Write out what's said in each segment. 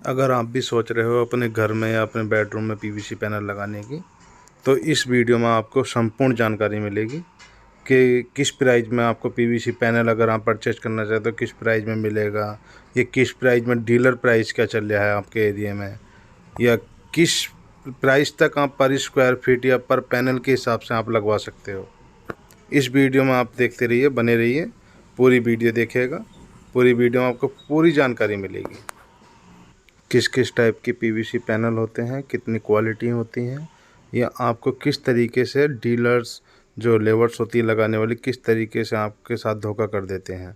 अगर आप भी सोच रहे हो अपने घर में या अपने बेडरूम में पीवीसी पैनल लगाने की, तो इस वीडियो में आपको संपूर्ण जानकारी मिलेगी कि किस प्राइस में आपको पीवीसी पैनल अगर आप परचेज करना चाहते हो किस प्राइस में मिलेगा, ये किस प्राइस में डीलर प्राइस क्या चल रहा है आपके एरिया में, या किस प्राइस तक आप पर स्क्वायर फीट या पर पैनल के हिसाब से आप लगवा सकते हो। इस वीडियो में आप देखते रहिए, बने रहिए, पूरी वीडियो देखिएगा। पूरी वीडियो में आपको पूरी जानकारी मिलेगी, किस किस टाइप के पीवीसी पैनल होते हैं, कितनी क्वालिटी होती हैं, या आपको किस तरीके से डीलर्स जो लेबर्स होती है लगाने वाली किस तरीके से आपके साथ धोखा कर देते हैं।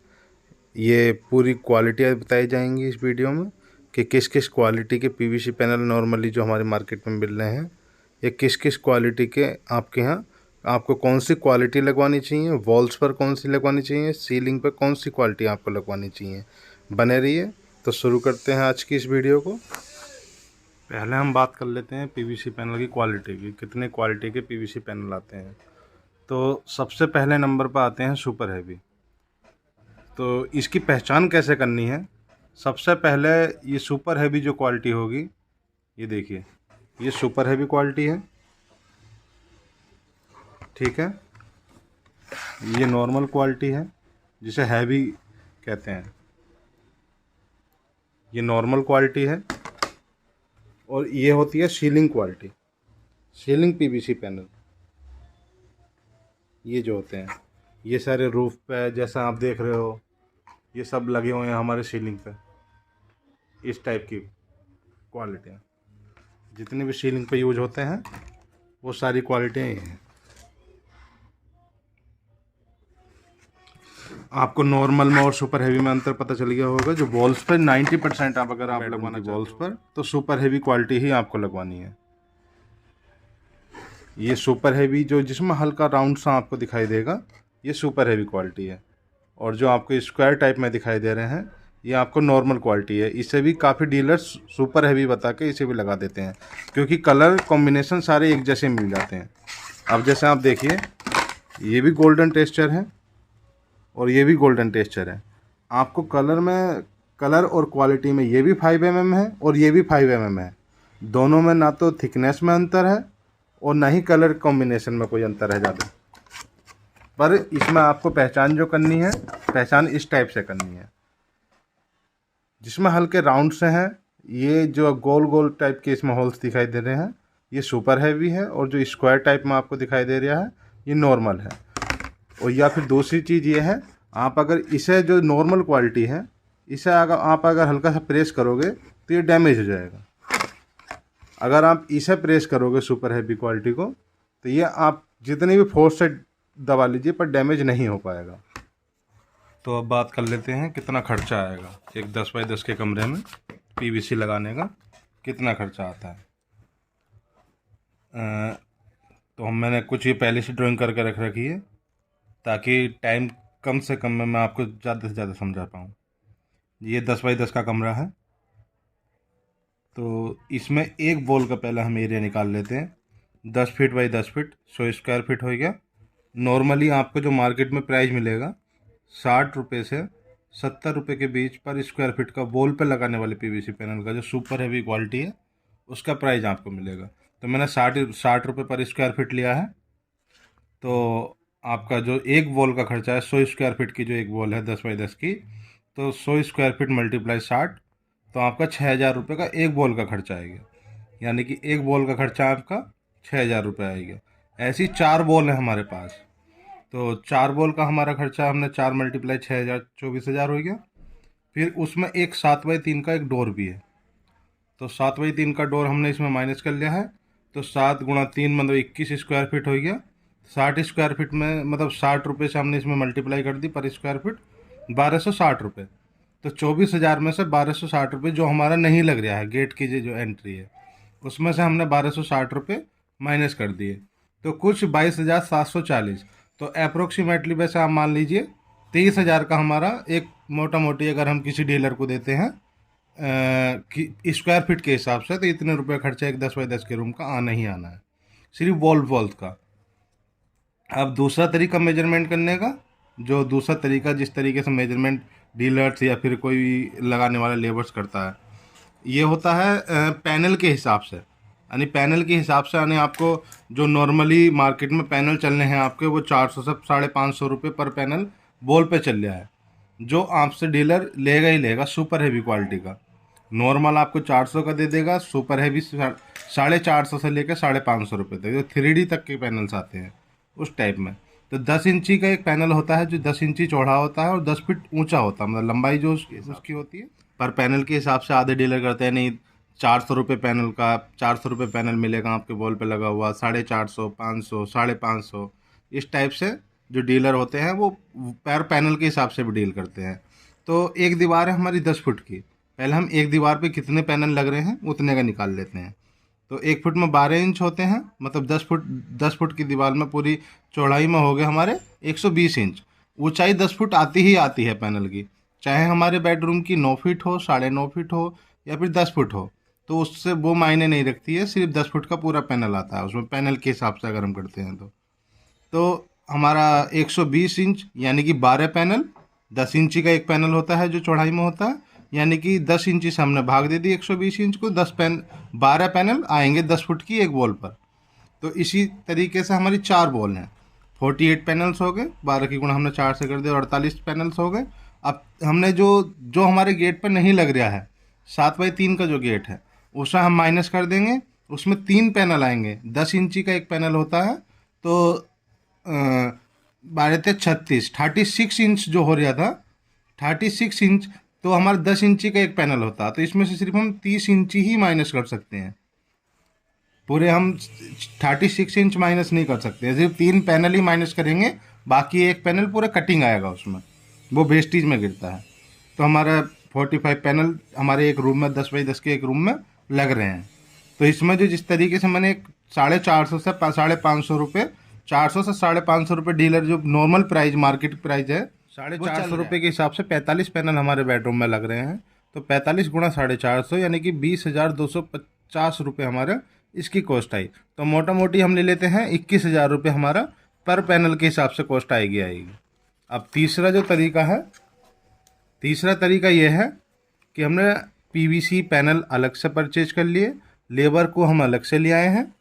ये पूरी क्वालिटियाँ बताई जाएंगी इस वीडियो में कि किस किस क्वालिटी के पीवीसी पैनल नॉर्मली जो हमारे मार्केट में मिल रहे हैं, या किस किस क्वालिटी के आपके यहाँ आपको कौन सी क्वालिटी लगवानी चाहिए, वॉल्स पर कौन सी लगवानी चाहिए, सीलिंग पर कौन सी क्वालिटी आपको लगवानी चाहिए। बने रहिए। तो शुरू करते हैं आज की इस वीडियो को। पहले हम बात कर लेते हैं पीवीसी पैनल की क्वालिटी की, कितने क्वालिटी के पीवीसी पैनल आते हैं। तो सबसे पहले नंबर पर आते हैं सुपर हैवी। तो इसकी पहचान कैसे करनी है? सबसे पहले ये सुपर हैवी जो क्वालिटी होगी, ये देखिए, ये सुपर हैवी क्वालिटी है, ठीक है। ये नॉर्मल क्वालिटी है जिसे हैवी कहते हैं, ये नॉर्मल क्वालिटी है। और ये होती है ceiling quality, ceiling PVC panel. ये जो होते हैं, ये सारे रूफ पे जैसा आप देख रहे हो, ये सब लगे हुए हैं हमारे सीलिंग पे। इस टाइप की क्वालिटियाँ जितनी भी सीलिंग पे यूज होते हैं वो सारी क्वालिटियाँ ये हैं। आपको नॉर्मल में और सुपर हैवी में अंतर पता चल गया होगा। जो वॉल्स पर 90% आप अगर आप लगवाना वॉल्स पर, तो सुपर हैवी क्वालिटी ही आपको लगवानी है। ये सुपर हैवी जो जिसमें हल्का राउंड सा आपको दिखाई देगा, ये सुपर हैवी क्वालिटी है। और जो आपको स्क्वायर टाइप में दिखाई दे रहे हैं, ये आपको नॉर्मल क्वालिटी है। इसे भी काफ़ी डीलर्स सुपर हैवी बता के इसे भी लगा देते हैं, क्योंकि कलर कॉम्बिनेशन सारे एक जैसे मिल जाते हैं। अब जैसे आप देखिए, ये भी गोल्डन टेक्सचर है और ये भी गोल्डन टेक्सचर है। आपको कलर और क्वालिटी में ये भी 5 mm है और ये भी 5 mm है। दोनों में ना तो थिकनेस में अंतर है और ना ही कलर कॉम्बिनेशन में कोई अंतर है ज़्यादा। पर इसमें आपको पहचान जो करनी है, पहचान इस टाइप से करनी है। जिसमें हल्के राउंड से हैं, ये जो गोल गोल टाइप के इसमें होल्स दिखाई दे रहे हैं, ये सुपर हैवी है। और जो स्क्वायर टाइप में आपको दिखाई दे रहा है, ये नॉर्मल है। और या फिर दूसरी चीज़ ये है, आप अगर इसे जो नॉर्मल क्वालिटी है, इसे अगर हल्का सा प्रेस करोगे तो ये डैमेज हो जाएगा। अगर आप इसे प्रेस करोगे सुपर हैवी क्वालिटी को, तो ये आप जितनी भी फोर्स से दबा लीजिए पर डैमेज नहीं हो पाएगा। तो अब बात कर लेते हैं कितना खर्चा आएगा एक 10 बाई 10 के कमरे में पीवीसी लगाने का, कितना खर्चा आता है। तो मैंने कुछ ये पहले से ड्राइंग करके रख रखी है, ताकि टाइम कम से कम में मैं आपको ज़्यादा से ज़्यादा समझा पाऊँ। ये 10 बाई 10 का कमरा है, तो इसमें एक वॉल का पहले हम एरिया निकाल लेते हैं। 10 feet by 10 feet 100 square feet हो गया। नॉर्मली आपको जो मार्केट में प्राइस मिलेगा 60 रुपये से 70 रुपये के बीच पर स्क्वायर फीट का वॉल पे लगाने वाले पीवीसी पैनल का जो सुपर हैवी क्वालिटी है, उसका प्राइस आपको मिलेगा। तो मैंने 60 रुपये पर स्क्वायर फीट लिया है। तो आपका जो एक वॉल का खर्चा है, 100 स्क्वायर फीट की जो एक वॉल है 10 बाई 10 की, तो 100 स्क्वायर फीट मल्टीप्लाई 60, तो आपका 6,000 रुपये का एक बॉल का खर्चा आएगा। यानी कि एक बॉल का खर्चा आपका 6,000 रुपये आएगा। ऐसी 4 बॉल है हमारे पास, तो 4 बॉल का हमारा खर्चा हमने 4 मल्टीप्लाई 6,000 24,000 हो गया। फिर उसमें एक 7 बाई 3 का एक डोर भी है, तो 7 बाई 3 का डोर हमने इसमें माइनस कर लिया है। तो 7 गुणा 3 मतलब 21 स्क्वायर फीट हो गया। 60 स्क्वायर फीट में मतलब 60 रुपये से हमने इसमें मल्टीप्लाई कर दी पर स्क्वायर फीट, 1260 रुपये। तो 24,000 में से 1260 रुपये जो हमारा नहीं लग रहा है, गेट की जो एंट्री है उसमें से हमने 1260 रुपये माइनस कर दिए, तो कुछ 22,740। तो अप्रोक्सीमेटली वैसे आप मान लीजिए 23,000 का हमारा एक मोटा मोटी अगर हम किसी डीलर को देते हैं कि स्क्वायर फीट के हिसाब से, तो इतने रुपये खर्चा एक 10 बाई 10 के रूम का आना ही आना है, सिर्फ वॉल्स का। अब दूसरा तरीका मेजरमेंट करने का, जो दूसरा तरीका जिस तरीके से मेजरमेंट डीलर्स या फिर कोई लगाने वाला लेबर्स करता है, ये होता है पैनल के हिसाब से, यानी पैनल के हिसाब से, यानी आपको जो नॉर्मली मार्केट में पैनल चलने हैं आपके वो 400 से 550 रुपये पर पैनल बॉल पे चल रहा है, जो आपसे डीलर लेगा ही लेगा सुपर हैवी क्वालिटी का। नॉर्मल आपको 400 का दे देगा, सुपर हैवी 450 से लेकर 550 रुपये तक, जो 3D तक के पैनल्स आते हैं उस टाइप में। तो 10 इंची का एक पैनल होता है जो 10 इंची चौड़ा होता है और 10 फीट ऊंचा होता है, मतलब लंबाई जो उसकी होती है। पर पैनल के हिसाब से आधे डीलर करते हैं नहीं 400 रुपये पैनल का, 400 रुपये पैनल मिलेगा आपके बॉल पे लगा हुआ, 450, 500, 550, इस टाइप से जो डीलर होते हैं वो पर पैनल के हिसाब से भी डील करते हैं। तो एक दीवार है हमारी 10 फुट की, पहले हम एक दीवार पे कितने पैनल लग रहे हैं उतने का निकाल लेते हैं। तो 1 फुट में 12 इंच होते हैं, मतलब 10 फुट की दीवार में पूरी चौड़ाई में हो गए हमारे 120 इंच। ऊंचाई 10 फुट आती ही आती है पैनल की, चाहे हमारे बेडरूम की 9 फीट हो, 9.5 फीट हो या फिर 10 फुट हो, तो उससे वो मायने नहीं रखती है, सिर्फ 10 फुट का पूरा पैनल आता है उसमें, पैनल के हिसाब से अगर हम करते हैं तो हमारा 120 इंच यानी कि 12 पैनल, 10 इंची का एक पैनल होता है जो चौड़ाई में होता है, यानी कि 10 इंची से हमने भाग दे दी 120 इंच को, 12 पैनल आएंगे 10 फुट की एक बॉल पर। तो इसी तरीके से हमारी 4 बॉल हैं, 48 पैनल्स हो गए, 12 की गुणा हमने 4 से कर दिया, 48 पैनल्स हो गए। अब हमने जो जो हमारे गेट पर नहीं लग रहा है, 7x3 का जो गेट है उससे हम माइनस कर देंगे, उसमें 3 पैनल आएंगे, 10 इंची का एक पैनल होता है, तो 12 × 36, 36 इंच जो हो रहा था, 36 इंच, तो हमारा 10 इंची का एक पैनल होता, तो इसमें से सिर्फ हम 30 इंची ही माइनस कर सकते हैं, पूरे हम 36 इंच माइनस नहीं कर सकते, सिर्फ 3 पैनल ही माइनस करेंगे, बाकी एक पैनल पूरा कटिंग आएगा उसमें, वो वेस्टेज में गिरता है। तो हमारा 45 पैनल हमारे एक रूम में 10x10 के एक रूम में लग रहे हैं। तो इसमें जो जिस तरीके से मैंने 450 से 550 रुपये, 400 से 550 रुपये डीलर जो नॉर्मल प्राइस मार्केट प्राइस है 450 रुपये के हिसाब से 45 पैनल हमारे बेडरूम में लग रहे हैं, तो 45 गुणा 450 यानी कि 20,250 रुपये हमारा इसकी कॉस्ट आई। तो मोटा मोटी हम ले लेते हैं 21,000 रुपये हमारा पर पैनल के हिसाब से कॉस्ट आएगी। अब तीसरा तरीका ये है कि हमने पीवीसी पैनल अलग से परचेज कर लिए, लेबर को हम अलग से ले आए हैं,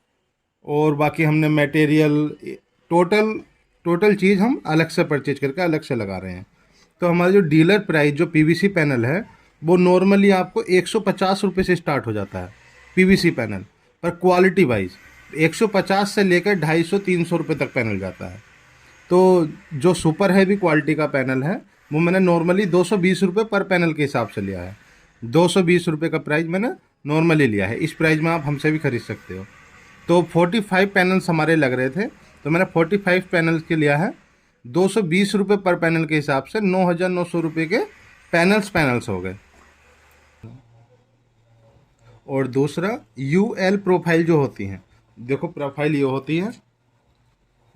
और बाकी हमने मटेरियल टोटल चीज़ हम अलग से परचेज करके अलग से लगा रहे हैं। तो हमारा जो डीलर प्राइस जो पीवीसी पैनल है वो नॉर्मली आपको 150 रुपये से स्टार्ट हो जाता है पीवीसी पैनल, पर क्वालिटी वाइज 150 से लेकर 250-300 रुपये तक पैनल जाता है। तो जो सुपर हैवी क्वालिटी का पैनल है वो मैंने नॉर्मली 220 रुपये पर पैनल के हिसाब से लिया है, 220 रुपये का प्राइस मैंने नॉर्मली लिया है, इस प्राइस में आप हमसे भी खरीद सकते हो। तो 45 पैनल्स हमारे लग रहे थे, तो मैंने 45 पैनल्स के लिया है 220 रुपये पर पैनल के हिसाब से, 9,900 रुपये के पैनल्स हो गए। और दूसरा यूएल प्रोफाइल जो होती हैं, देखो प्रोफाइल ये होती है,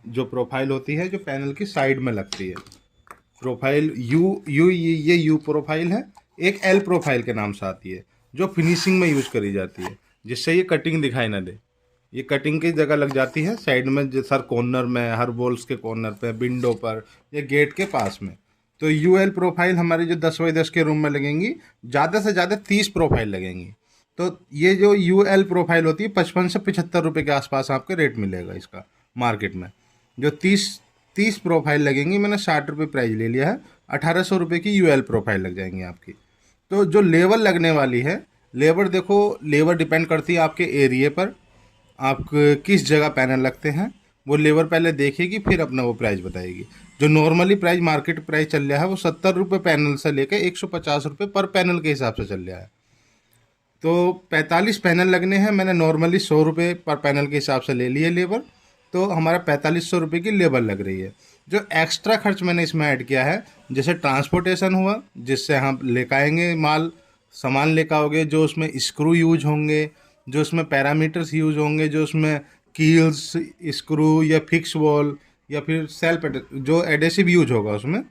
जो प्रोफाइल होती है जो पैनल की साइड में लगती है, प्रोफाइल ये यू प्रोफाइल है, एक एल प्रोफाइल के नाम से आती है जो फिनिशिंग में यूज़ करी जाती है, जिससे ये कटिंग दिखाई ना दे, ये कटिंग की जगह लग जाती है साइड में, हर कॉर्नर में, हर वॉल्स के कॉर्नर पे, विंडो पर या गेट के पास में। तो यूएल प्रोफाइल हमारी जो 10x10 के रूम में लगेंगी, ज़्यादा से ज़्यादा 30 प्रोफाइल लगेंगी। तो ये जो यूएल प्रोफाइल होती है 55 से 75 रुपये के आसपास आपके रेट मिलेगा इसका मार्केट में। जो 30 प्रोफाइल लगेंगी, मैंने 60 रुपये प्राइस ले लिया है, 1800 रुपये की यूएल प्रोफाइल लग जाएंगी आपकी। तो जो लेबर लगने वाली है, लेबर देखो, लेबर डिपेंड करती है आपके एरिया पर, आप किस जगह पैनल लगते हैं, वो लेबर पहले देखेगी फिर अपना वो प्राइस बताएगी। जो नॉर्मली प्राइस मार्केट प्राइस चल रहा है वो 70 रुपये पैनल से लेकर 150 रुपये पर पैनल के हिसाब से चल रहा है। तो 45 पैनल लगने हैं, मैंने नॉर्मली 100 रुपये पर पैनल के हिसाब से ले लिए लेबर, तो हमारा 4500 रुपये की लेबर लग रही है। जो एक्स्ट्रा खर्च मैंने इसमें ऐड किया है, जैसे ट्रांसपोर्टेशन हुआ, जिससे हम लेकर आएंगे सामान लेकर आओगे, जो उसमें स्क्रू यूज होंगे, जो उसमें पैरामीटर्स यूज होंगे, जो उसमें कील्स, स्क्रू या फिक्स वॉल या फिर सेल्फ जो एडेसिव यूज होगा उसमें,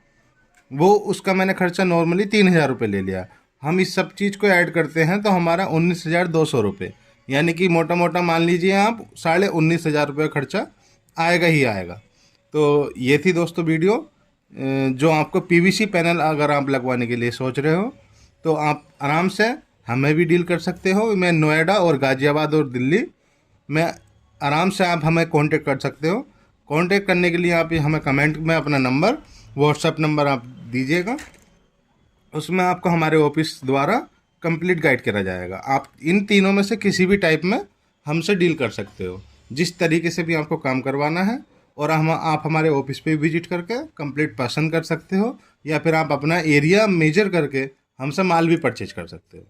वो उसका मैंने खर्चा नॉर्मली 3,000 रुपये ले लिया। हम इस सब चीज़ को ऐड करते हैं तो हमारा 19,200 रुपये, यानी कि मोटा मोटा मान लीजिए आप 19,500 रुपये खर्चा आएगा ही आएगा। तो ये थी दोस्तों वीडियो, जो आपको पीवीसी पैनल अगर आप लगवाने के लिए सोच रहे हो तो आप आराम से हमें भी डील कर सकते हो। मैं नोएडा और गाज़ियाबाद और दिल्ली में आराम से आप हमें कांटेक्ट कर सकते हो। कांटेक्ट करने के लिए आप हमें कमेंट में अपना नंबर, व्हाट्सएप नंबर आप दीजिएगा, उसमें आपको हमारे ऑफिस द्वारा कंप्लीट गाइड करा जाएगा। आप इन तीनों में से किसी भी टाइप में हमसे डील कर सकते हो, जिस तरीके से भी आपको काम करवाना है। और हम आप हमारे ऑफिस पे विजिट करके कंप्लीट पसंद कर सकते हो, या फिर आप अपना एरिया मेजर करके हमसे माल भी परचेज कर सकते हो।